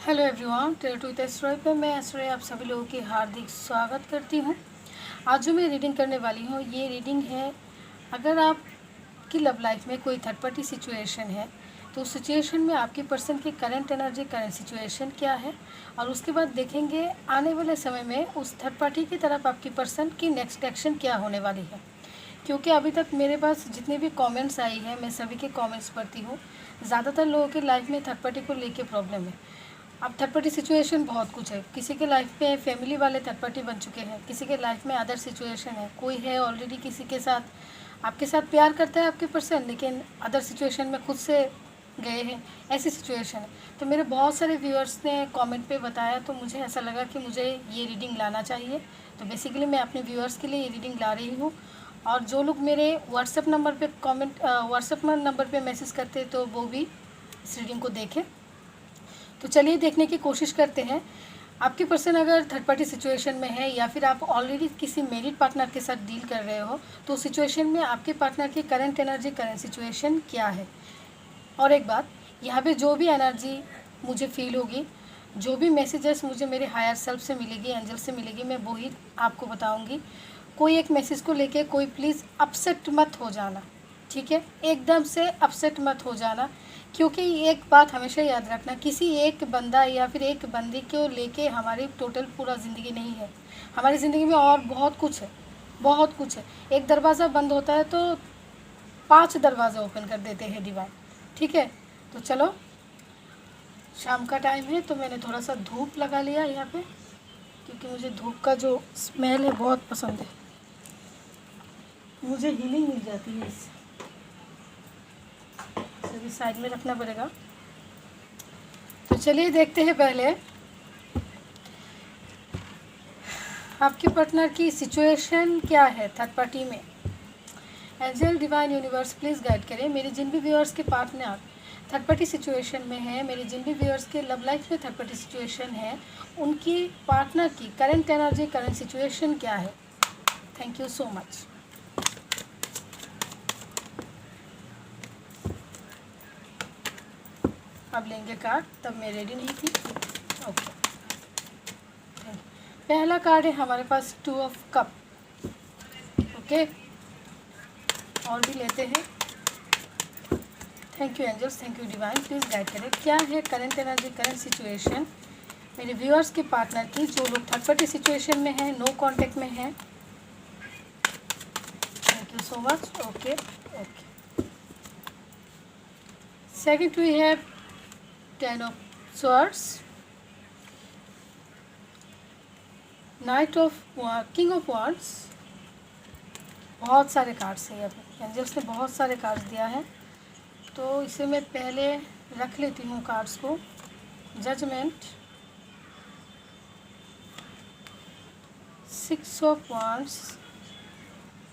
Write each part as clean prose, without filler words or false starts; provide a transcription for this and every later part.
Hello everyone, to एस्ट्रॉय पे मैं एस्ट्रॉय आप सभी लोगों की हार्दिक स्वागत करती हूँ। आज जो मैं रीडिंग करने वाली हूँ ये रीडिंग है, अगर आपकी लव लाइफ में कोई थर्ड पार्टी सिचुएशन है तो उस सिचुएशन में आपकी पर्सन की करंट एनर्जी, करंट सिचुएशन क्या है, और उसके बाद देखेंगे आने वाले समय में उस थर्ड पार्टी की तरफ आपकी पर्सन की नेक्स्ट एक्शन क्या होने वाली है। क्योंकि अभी तक मेरे पास जितने भी कमेंट्स आई हैं मैं सभी के कमेंट्स पढ़ती हूँ। ज़्यादातर लोगों की लाइफ में थर्ड पार्टी को लेके प्रॉब्लम है। अब थर्ड पार्टी सिचुएशन बहुत कुछ है। किसी के लाइफ में फैमिली वाले थर्ड पार्टी बन चुके हैं, किसी के लाइफ में अदर सिचुएशन है, कोई है ऑलरेडी किसी के साथ आपके साथ प्यार करता है आपके पर्सन, लेकिन अदर सिचुएशन में खुद से गए हैं, ऐसी सिचुएशन है। तो मेरे बहुत सारे व्यूअर्स ने कमेंट पे बताया, तो मुझे ऐसा लगा कि मुझे ये रीडिंग लाना चाहिए। तो बेसिकली मैं अपने व्यूअर्स के लिए ये रीडिंग ला रही हूँ। और जो लोग मेरे व्हाट्सएप नंबर पे व्हाट्सएप नंबर पे मैसेज करते हैं तो वो भी इस रीडिंग को देखें। तो चलिए देखने की कोशिश करते हैं। आपकी पर्सन अगर थर्ड पार्टी सिचुएशन में है या फिर आप ऑलरेडी किसी मैरिड पार्टनर के साथ डील कर रहे हो, तो सिचुएशन में आपके पार्टनर की करंट एनर्जी, करंट सिचुएशन क्या है। और एक बात, यहाँ पे जो भी एनर्जी मुझे फील होगी, जो भी मैसेजेस मुझे मेरे हायर सेल्फ से मिलेगी, एंजल से मिलेगी, मैं वो ही आपको बताऊँगी। कोई एक मैसेज को लेके कोई प्लीज़ अपसेट मत हो जाना, ठीक है। एकदम से अपसेट मत हो जाना, क्योंकि एक बात हमेशा याद रखना, किसी एक बंदा या फिर एक बंदी को लेके हमारी टोटल पूरा ज़िंदगी नहीं है। हमारी ज़िंदगी में और बहुत कुछ है, बहुत कुछ है। एक दरवाज़ा बंद होता है तो 5 दरवाज़ा ओपन कर देते हैं डिवाइन, ठीक है। तो चलो, शाम का टाइम है तो मैंने थोड़ा सा धूप लगा लिया यहाँ पे, क्योंकि मुझे धूप का जो स्मेल है बहुत पसंद है, मुझे हीलिंग मिल जाती है इससे। सभी साइड में रखना पड़ेगा। तो चलिए देखते हैं पहले आपके पार्टनर की सिचुएशन क्या है थर्ड पार्टी में। Angel, divine, universe please guide करें मेरे जिन भी व्यूअर्स के पार्टनर थर्ड पार्टी सिचुएशन में है, मेरे जिन भी व्यूअर्स के लव लाइफ में थर्ड पार्टी सिचुएशन है, उनकी पार्टनर की करंट एनर्जी, करंट सिचुएशन क्या है। Thank you so much. अब लेंगे कार्ड, तब मैं रेडी नहीं थी। ओके, पहला कार्ड है हमारे पास 2 ऑफ कप। ओके, और भी लेते हैं। Thank you angels, thank you divine, please guide करें क्या है करंट एनर्जी, करंट सिचुएशन मेरे व्यूअर्स के पार्टनर की, जो लोग थर्ड पार्टी सिचुएशन में है, नो कांटेक्ट में है। Thank you so much. Okay okay, second we have 10 of swords, Knight of King of Wands। बहुत सारे कार्ड्स हैं यहाँ पे, एंजल्स ने बहुत सारे कार्ड्स दिया है, तो इसे मैं पहले रख लेती हूँ कार्ड्स को। Judgement, 6 of Wands,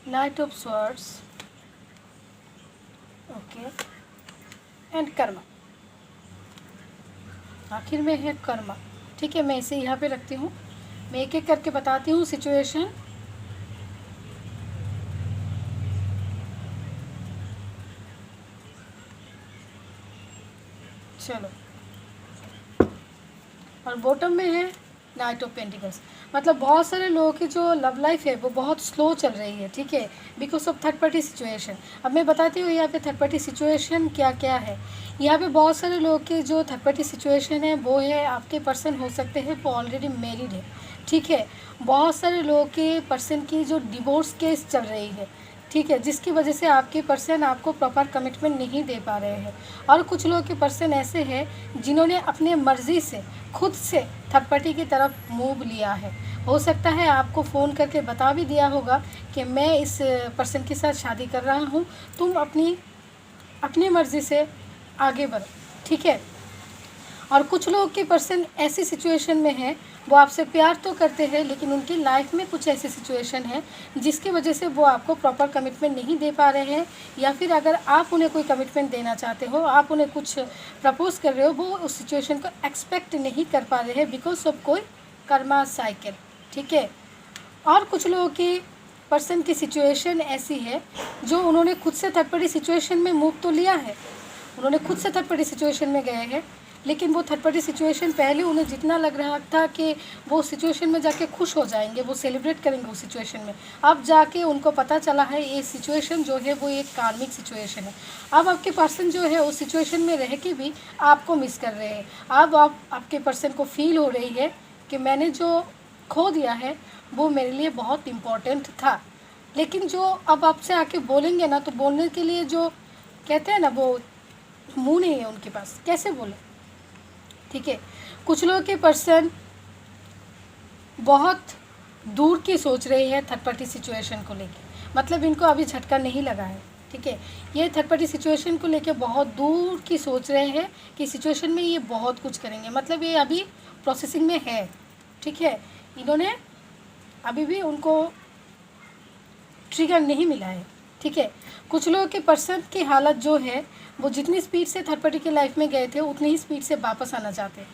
Knight of Swords, okay, and karma. आखिर में है कर्मा, ठीक है। मैं इसे यहाँ पे रखती हूँ, मैं एक एक करके बताती हूँ सिचुएशन। चलो, और बॉटम में है नाइट ऑफ पेंटिकल्स। मतलब बहुत सारे लोगों की जो लव लाइफ है वो बहुत स्लो चल रही है, ठीक है, because of third party situation. अब मैं बताती हूँ यहाँ पे थर्ड पार्टी सिचुएशन क्या क्या है। यहाँ पे बहुत सारे लोगों की जो थर्ड पार्टी सिचुएशन है वो है, आपके पर्सन हो सकते हैं वो ऑलरेडी मैरिड है, ठीक है। बहुत सारे लोगों के पर्सन की जो डिवोर्स केस चल रही है, ठीक है, जिसकी वजह से आपके पर्सन आपको प्रॉपर कमिटमेंट नहीं दे पा रहे हैं। और कुछ लोगों के पर्सन ऐसे हैं जिन्होंने अपने मर्ज़ी से खुद से थर्ड पार्टी की तरफ मूव लिया है। हो सकता है आपको फ़ोन करके बता भी दिया होगा कि मैं इस पर्सन के साथ शादी कर रहा हूँ, तुम अपनी मर्ज़ी से आगे बढ़ो, ठीक है। और कुछ लोग के पर्सन ऐसी सिचुएशन में है, वो आपसे प्यार तो करते हैं लेकिन उनकी लाइफ में कुछ ऐसी सिचुएशन है जिसकी वजह से वो आपको प्रॉपर कमिटमेंट नहीं दे पा रहे हैं, या फिर अगर आप उन्हें कोई कमिटमेंट देना चाहते हो, आप उन्हें कुछ प्रपोज कर रहे हो, वो उस सिचुएशन को एक्सपेक्ट नहीं कर पा रहे हैं बिकॉज ऑफ कोई कर्मा साइकिल, ठीक है। और कुछ लोगों की पर्सन की सिचुएशन ऐसी है जो उन्होंने खुद से थर्ड पार्टी सिचुएशन में मूव तो लिया है, उन्होंने खुद से थर्ड पार्टी सिचुएशन में गए हैं, लेकिन वो थर्ड पार्टी सिचुएशन पहले उन्हें जितना लग रहा था कि वो सिचुएशन में जाके खुश हो जाएंगे, वो सेलिब्रेट करेंगे उस सिचुएशन में, अब जाके उनको पता चला है ये सिचुएशन जो है वो एक कार्मिक सिचुएशन है। अब आपके पर्सन जो है उस सिचुएशन में रह के भी आपको मिस कर रहे हैं। अब आपके पर्सन को फील हो रही है कि मैंने जो खो दिया है वो मेरे लिए बहुत इम्पोर्टेंट था। लेकिन जो अब आपसे आके बोलेंगे ना, तो बोलने के लिए जो कहते हैं ना, वो मुंह नहीं है उनके पास, कैसे बोले, ठीक है। कुछ लोगों के पर्सन बहुत दूर की सोच रही है थर्ड पार्टी सिचुएशन को लेके, मतलब इनको अभी झटका नहीं लगा है, ठीक है। ये थर्ड पार्टी सिचुएशन को लेके बहुत दूर की सोच रहे हैं कि सिचुएशन में ये बहुत कुछ करेंगे, मतलब ये अभी प्रोसेसिंग में है, ठीक है। इन्होंने अभी भी उनको ट्रिगर नहीं मिला है, ठीक है। कुछ लोगों के पर्सन की हालत जो है वो जितनी स्पीड से थर्ड पार्टी की लाइफ में गए थे उतनी ही स्पीड से वापस आना चाहते हैं,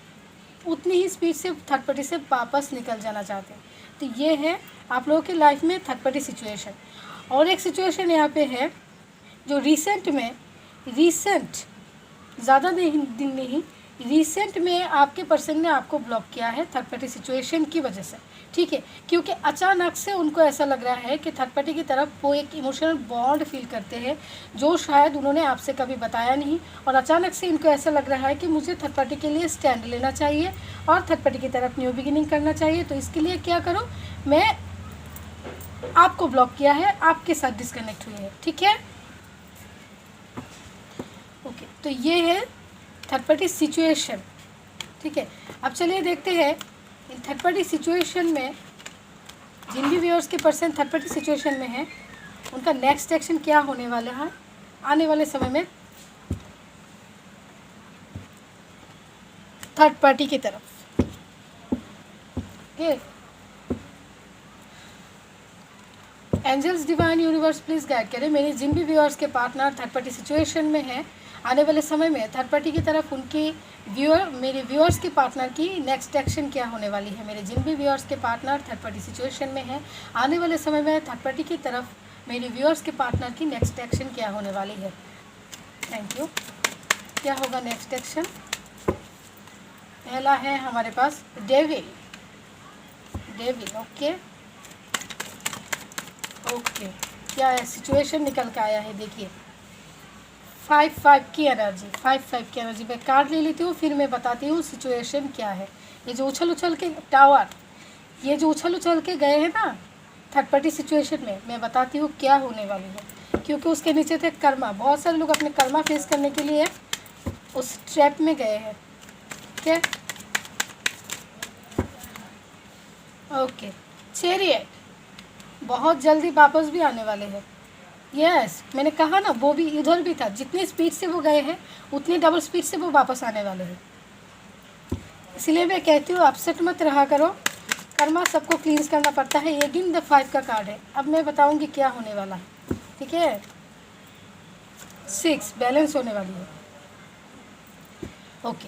उतनी ही स्पीड से थर्ड पार्टी से वापस निकल जाना चाहते हैं। तो ये है आप लोगों की लाइफ में थर्ड पार्टी सिचुएशन। और एक सिचुएशन यहाँ पे है जो रिसेंट ज़्यादा दिन नहीं, रिसेंट में आपके पर्सन ने आपको ब्लॉक किया है थर्ड पार्टी सिचुएशन की वजह से, ठीक है। क्योंकि अचानक से उनको ऐसा लग रहा है कि थर्ड पार्टी की तरफ वो एक इमोशनल बॉन्ड फील करते हैं जो शायद उन्होंने आपसे कभी बताया नहीं, और अचानक से इनको ऐसा लग रहा है कि मुझे थर्ड पार्टी के लिए स्टैंड लेना चाहिए और थर्ड पार्टी की तरफ न्यू बिगिनिंग करना चाहिए। तो इसके लिए क्या करो, मैं आपको ब्लॉक किया है, आपके साथ डिस्कनेक्ट हुई है, ठीक है, ओके। तो ये है थर्ड पार्टी सिचुएशन, ठीक है। अब चलिए देखते हैं इन थर्ड पार्टी सिचुएशन में जिन भी व्यूअर्स के पर्सन थर्ड पार्टी सिचुएशन में हैं उनका नेक्स्ट एक्शन क्या होने वाला है आने वाले समय में थर्ड पार्टी की तरफ, okay. Angels divine universe please guide करें मेरे जिन भी व्यूअर्स के पार्टनर थर्ड पार्टी सिचुएशन में हैं, आने वाले समय में थर्ड पार्टी की तरफ उनकी मेरे व्यूअर्स के पार्टनर की नेक्स्ट एक्शन क्या होने वाली है। मेरे जिन भी व्यूअर्स के पार्टनर थर्ड पार्टी सिचुएशन में हैं, आने वाले समय में थर्ड पार्टी की तरफ मेरे व्यूअर्स के पार्टनर की नेक्स्ट एक्शन क्या होने वाली है। Thank you. क्या होगा नेक्स्ट एक्शन? पहला है हमारे पास डेविल, ओके ओके। क्या है सिचुएशन निकल के आया है, देखिए 5-5 की एनर्जी, 5-5 की एनर्जी। मैं कार्ड ले लेती हूँ फिर मैं बताती हूँ सिचुएशन क्या है। ये जो उछल के टावर, ये जो उछल के गए हैं ना थर्ड पार्टी सिचुएशन में, मैं बताती हूँ क्या होने वाली है। क्योंकि उसके नीचे थे कर्मा, बहुत सारे लोग अपने कर्मा फेस करने के लिए उस ट्रैप में गए हैं, ठीक है, ओके। चैरियट बहुत जल्दी वापस भी आने वाले हैं, यस मैंने कहा ना, वो भी इधर भी था, जितनी स्पीड से वो गए हैं उतनी डबल स्पीड से वो वापस आने वाले हैं। इसलिए मैं कहती हूँ अपसेट मत रहा करो, कर्मा सबको क्लींस करना पड़ता है। ये गिन द 5 का कार्ड है। अब मैं बताऊँगी क्या होने वाला है, ठीक है। 6 बैलेंस होने वाली है, ओके।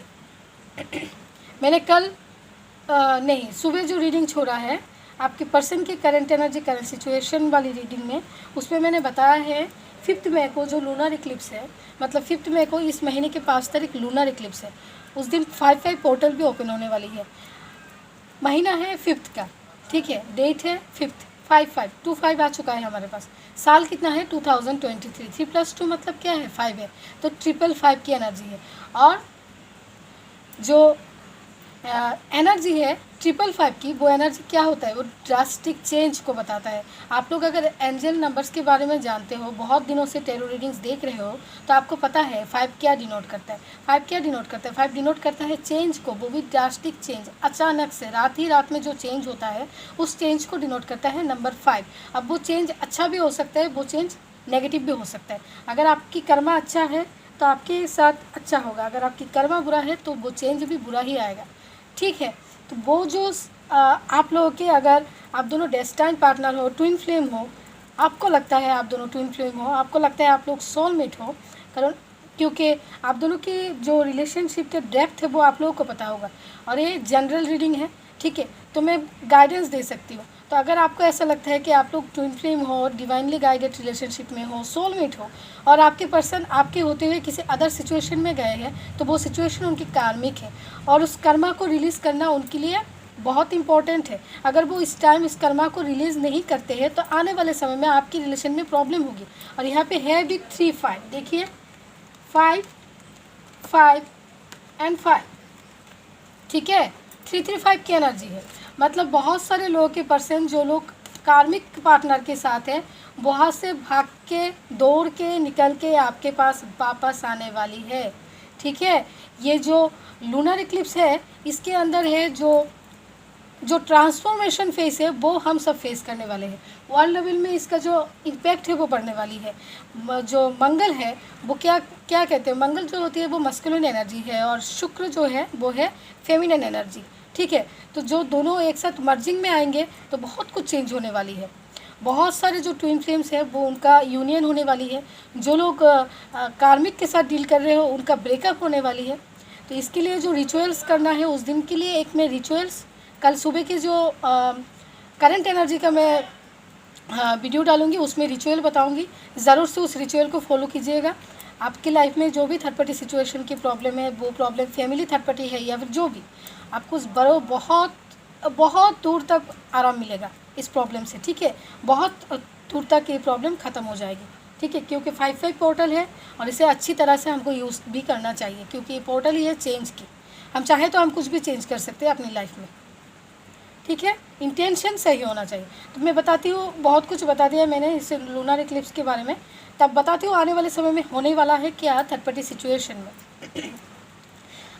मैंने कल नहीं सुबह जो रीडिंग छोड़ा है आपके पर्सन की करंट एनर्जी करंट सिचुएशन वाली रीडिंग में, उसमें मैंने बताया है 5 मई को जो लूनर इक्लिप्स है, मतलब 5 मई को इस महीने के 5 तारीख लूनर इक्लिप्स है, उस दिन 5-5 पोर्टल भी ओपन होने वाली है। महीना है 5th का, ठीक है, डेट है 5th, 5-5 आ चुका है हमारे पास। साल कितना है 2023, 3 + 2 मतलब क्या है 5 है, तो 555 की एनर्जी है। और जो एनर्जी है 555 की, वो एनर्जी क्या होता है, वो ड्रास्टिक चेंज को बताता है। आप लोग अगर एंजल नंबर्स के बारे में जानते हो, बहुत दिनों से टेरो रीडिंग्स देख रहे हो, तो आपको पता है 5 क्या डिनोट करता है। 5 क्या डिनोट करता है? 5 डिनोट करता है चेंज को, वो भी ड्रास्टिक चेंज, अचानक से रात में जो चेंज होता है उस चेंज को डिनोट करता है नंबर 5। अब वो चेंज अच्छा भी हो सकता है, वो चेंज नेगेटिव भी हो सकता है। अगर आपकी कर्मा अच्छा है तो आपके साथ अच्छा होगा, अगर आपकी कर्मा बुरा है तो वो चेंज भी बुरा ही आएगा, ठीक है। तो वो जो आप लोगों के, अगर आप दोनों डेस्टाइन पार्टनर हो, ट्विन फ्लेम हो, आपको लगता है आप दोनों ट्विन फ्लेम हो, आपको लगता है आप लोग सोलमेट हो, कारण क्योंकि आप दोनों की जो रिलेशनशिप के डेप्थ है वो आप लोगों को पता होगा। और ये जनरल रीडिंग है, ठीक है, तो मैं गाइडेंस दे सकती हूँ। तो अगर आपको ऐसा लगता है कि आप लोग ट्विन फ्लेम हो, डिवाइनली गाइडेड रिलेशनशिप में हो, सोलमेट हो, और आपके पर्सन आपके होते हुए किसी अदर सिचुएशन में गए हैं, तो वो सिचुएशन उनकी कार्मिक है और उस कर्मा को रिलीज़ करना उनके लिए बहुत इंपॉर्टेंट है। अगर वो इस टाइम इस कर्मा को रिलीज़ नहीं करते हैं तो आने वाले समय में आपकी रिलेशन में प्रॉब्लम होगी। और यहाँ पे है भी 3 5, देखिए 5 5 एंड 5, ठीक है, 3 3 5 की एनर्जी है। मतलब बहुत सारे लोगों के पर्सन जो लोग कार्मिक पार्टनर के साथ हैं, वहाँ से भाग के दौड़ के निकल के आपके पास वापस आने वाली है, ठीक है। ये जो लूनर इक्लिप्स है इसके अंदर है जो ट्रांसफॉर्मेशन फेस है वो हम सब फेस करने वाले हैं। वर्ल्ड लेवल में इसका जो इम्पैक्ट है वो पड़ने वाली है। जो मंगल है वो क्या क्या कहते हैं, मंगल जो होती है वो मस्कुलिन एनर्जी है और शुक्र जो है वो है फेमिनिन एनर्जी, ठीक है। तो जो दोनों एक साथ मर्जिंग में आएंगे तो बहुत कुछ चेंज होने वाली है। बहुत सारे जो ट्विन फ्लेम्स है वो उनका यूनियन होने वाली है। जो लोग कार्मिक के साथ डील कर रहे हो उनका ब्रेकअप होने वाली है। तो इसके लिए जो रिचुअल्स करना है उस दिन के लिए एक मैं रिचुअल्स कल सुबह की जो करंट एनर्जी का मैं वीडियो डालूंगी, उसमें रिचुअल बताऊंगी। ज़रूर से उस रिचुअल को फॉलो कीजिएगा। आपकी लाइफ में जो भी थर्ड पार्टी सिचुएशन की प्रॉब्लम है, वो प्रॉब्लम फैमिली थर्ड पार्टी है या फिर जो भी, आपको बहुत बहुत दूर तक आराम मिलेगा इस प्रॉब्लम से, ठीक है। बहुत दूर तक ये प्रॉब्लम ख़त्म हो जाएगी, ठीक है। क्योंकि 5 पोर्टल है और इसे अच्छी तरह से हमको यूज़ भी करना चाहिए, क्योंकि ये पोर्टल ही है चेंज की। हम चाहे तो हम कुछ भी चेंज कर सकते हैं अपनी लाइफ में, ठीक है। इंटेंशन सही होना चाहिए। तो मैं बताती हूँ, बहुत कुछ बता दिया मैंने इस लूनर इक्लिप्स के बारे में। तब बताती हूँ आने वाले समय में होने वाला है क्या थर्ड पार्टी सिचुएशन में।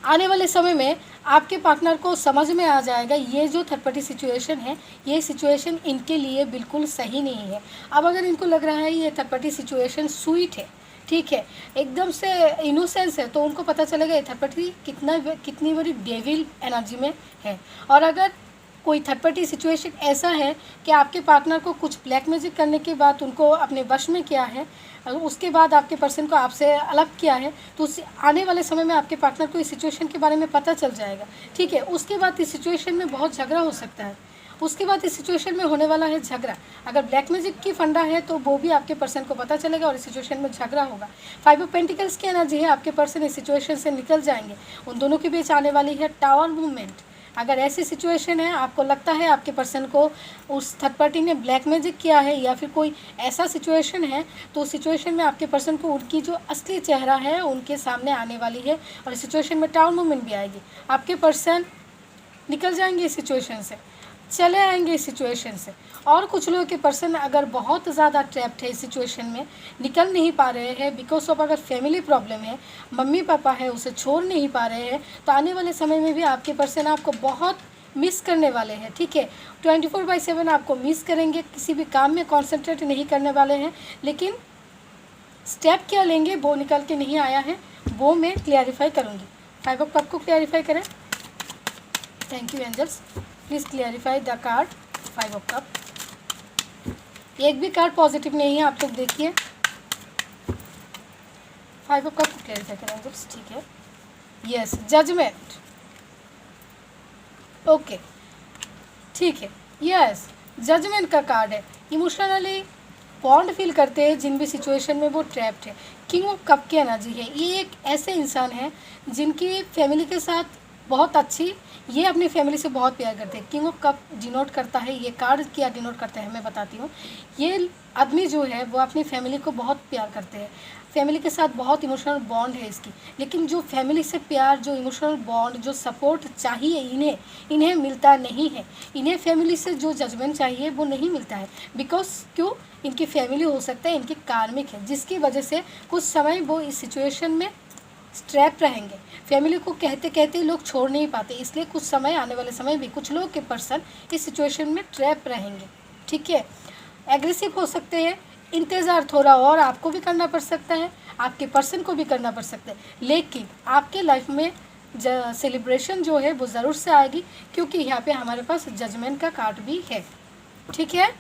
आने वाले समय में आपके पार्टनर को समझ में आ जाएगा ये जो थर्ड पार्टी सिचुएशन है, ये सिचुएशन इनके लिए बिल्कुल सही नहीं है। अब अगर इनको लग रहा है ये थर्ड पार्टी सिचुएशन स्वीट है, ठीक है, एकदम से इनोसेंस है, तो उनको पता चलेगा ये थर्ड पार्टी कितनी बड़ी डेविल एनर्जी में है। और अगर कोई थर्ड पार्टी सिचुएशन ऐसा है कि आपके पार्टनर को कुछ ब्लैक मैजिक करने के बाद उनको अपने वश में किया है, उसके बाद आपके पर्सन को आपसे अलग किया है, तो उस आने वाले समय में आपके पार्टनर को इस सिचुएशन के बारे में पता चल जाएगा, ठीक है। उसके बाद इस सिचुएशन में बहुत झगड़ा हो सकता है। उसके बाद इस सिचुएशन में होने वाला है झगड़ा। अगर ब्लैक मैजिक की फंडा है तो वो भी आपके पर्सन को पता चलेगा और इस सिचुएशन में झगड़ा होगा। 5 ऑफ पेंटिकल्स की एनर्जी है, आपके पर्सन इस सिचुएशन से निकल जाएंगे। उन दोनों के बीच आने वाली है टावर मूवमेंट। अगर ऐसी सिचुएशन है, आपको लगता है आपके पर्सन को उस थर्ड पार्टी ने ब्लैक मैजिक किया है या फिर कोई ऐसा सिचुएशन है, तो उस सिचुएशन में आपके पर्सन को उनकी जो असली चेहरा है उनके सामने आने वाली है और इस सिचुएशन में टाउन मूवमेंट भी आएगी। आपके पर्सन निकल जाएंगे इस सिचुएशन से, चले आएंगे इस सिचुएशन से। और कुछ लोगों के पर्सन अगर बहुत ज़्यादा ट्रैप्ड है इस सिचुएशन में, निकल नहीं पा रहे हैं बिकॉज ऑफ अगर फैमिली प्रॉब्लम है, मम्मी पापा है उसे छोड़ नहीं पा रहे हैं, तो आने वाले समय में भी आपके पर्सन आपको बहुत मिस करने वाले हैं, ठीक है। 24/7 आपको मिस करेंगे, किसी भी काम में कॉन्सेंट्रेट नहीं करने वाले हैं। लेकिन स्टेप क्या लेंगे वो निकल के नहीं आया है, वो मैं क्लियरिफाई करूँगी। 5 ऑफ कप को क्लियरिफाई करें। Thank you angels, please clarify the card 5 of cup. एक भी कार्ड पॉजिटिव नहीं है, आप लोग देखिए। 5 ऑफ कप को क्लियरिफाई करें एंजल्स, ठीक है। यस, जजमेंट, ओके, ठीक है। यस, जजमेंट का कार्ड है। इमोशनली बॉन्ड फील करते हैं जिन भी सिचुएशन में वो ट्रैप्ड है। किंग ऑफ कप की एनर्जी है। ये एक ऐसे इंसान है जिनकी फैमिली के साथ बहुत अच्छी, ये अपनी फैमिली से बहुत प्यार करते हैं। किंग ऑफ कप डिनोट करता है, ये कार्ड क्या डिनोट करता है मैं बताती हूँ। ये आदमी जो है वो अपनी फैमिली को बहुत प्यार करते हैं, फैमिली के साथ बहुत इमोशनल बॉन्ड है इसकी। लेकिन जो फैमिली से प्यार, जो इमोशनल बॉन्ड, जो सपोर्ट चाहिए इन्हें मिलता नहीं है। इन्हें फैमिली से जो जजमेंट चाहिए वो नहीं मिलता है। बिकॉज क्यों? इनकी फैमिली हो सकता है इनकी कार्मिक है, जिसकी वजह से कुछ समय वो इस सिचुएशन में स्ट्रैप रहेंगे। फैमिली को कहते कहते लोग छोड़ नहीं पाते, इसलिए कुछ समय आने वाले समय भी कुछ लोग के पर्सन इस सिचुएशन में ट्रैप रहेंगे, ठीक है। एग्रेसिव हो सकते हैं, इंतज़ार थोड़ा और आपको भी करना पड़ सकता है, आपके पर्सन को भी करना पड़ सकता है। लेकिन आपके लाइफ में सेलिब्रेशन जो है वो ज़रूर से आएगी, क्योंकि यहाँ पे हमारे पास जजमेंट का कार्ड भी है, ठीक है।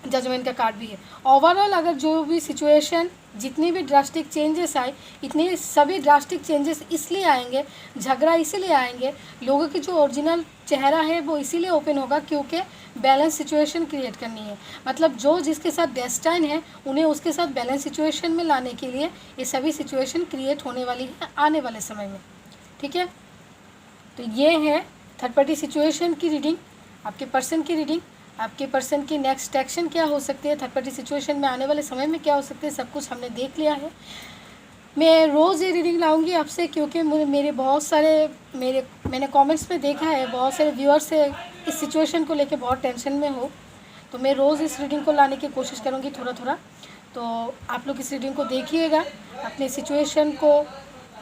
जजमेंट का कार्ड भी है। ओवरऑल अगर जो भी सिचुएशन, जितनी भी ड्रास्टिक चेंजेस आए, इतने सभी ड्रास्टिक चेंजेस इसलिए आएंगे, झगड़ा इसीलिए आएंगे, लोगों की जो ओरिजिनल चेहरा है वो इसीलिए ओपन होगा क्योंकि बैलेंस सिचुएशन क्रिएट करनी है। मतलब जो जिसके साथ डेस्टाइन है उन्हें उसके साथ बैलेंस सिचुएशन में लाने के लिए ये सभी सिचुएशन क्रिएट होने वाली है आने वाले समय में। ठीक है, तो ये है थर्ड पार्टी सिचुएशन की रीडिंग, आपके पर्सन की रीडिंग। आपके पर्सन की नेक्स्ट एक्शन क्या हो सकती है, थर्ड पार्टी सिचुएशन में आने वाले समय में क्या हो सकते हैं, सब कुछ हमने देख लिया है। मैं रोज़ ये रीडिंग लाऊंगी आपसे क्योंकि मेरे बहुत सारे मैंने कमेंट्स में देखा है बहुत सारे व्यूअर्स से इस सिचुएशन को लेके बहुत टेंशन में हो, तो मैं रोज़ इस रीडिंग को लाने की कोशिश करूँगी थोड़ा थोड़ा। तो आप लोग इस रीडिंग को देखिएगा, अपने सिचुएशन को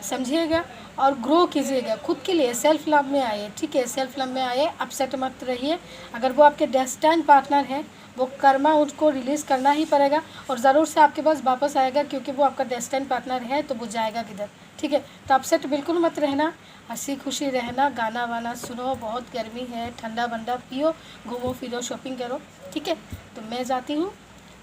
समझिएगा और ग्रो कीजिएगा खुद के लिए। सेल्फ लव में आइए, ठीक है, सेल्फ लव में आइए, अपसेट मत रहिए। अगर वो आपके डेस्टाइन पार्टनर हैं, वो कर्मा उसको रिलीज़ करना ही पड़ेगा और ज़रूर से आपके पास वापस आएगा क्योंकि वो आपका डेस्टाइन पार्टनर है, तो वो जाएगा किधर। ठीक है, तो अपसेट बिल्कुल मत रहना, हंसी खुशी रहना, गाना वाना सुनो, बहुत गर्मी है, ठंडा बंडा पियो, घूमो फिरो, शॉपिंग करो। ठीक है, तो मैं जाती हूँ,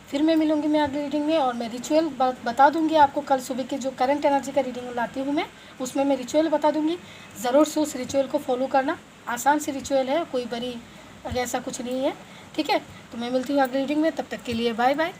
फिर मैं मिलूँगी मैं अगली रीडिंग में और मैं रिचुअल बता दूँगी आपको। कल सुबह की जो करंट एनर्जी का रीडिंग लाती हूँ मैं, उसमें मैं रिचुअल बता दूँगी, ज़रूर से उस रिचुअल को फॉलो करना। आसान सी रिचुअल है, कोई बड़ी ऐसा कुछ नहीं है। ठीक है, तो मैं मिलती हूँ अगली रीडिंग में, तब तक के लिए बाय बाय।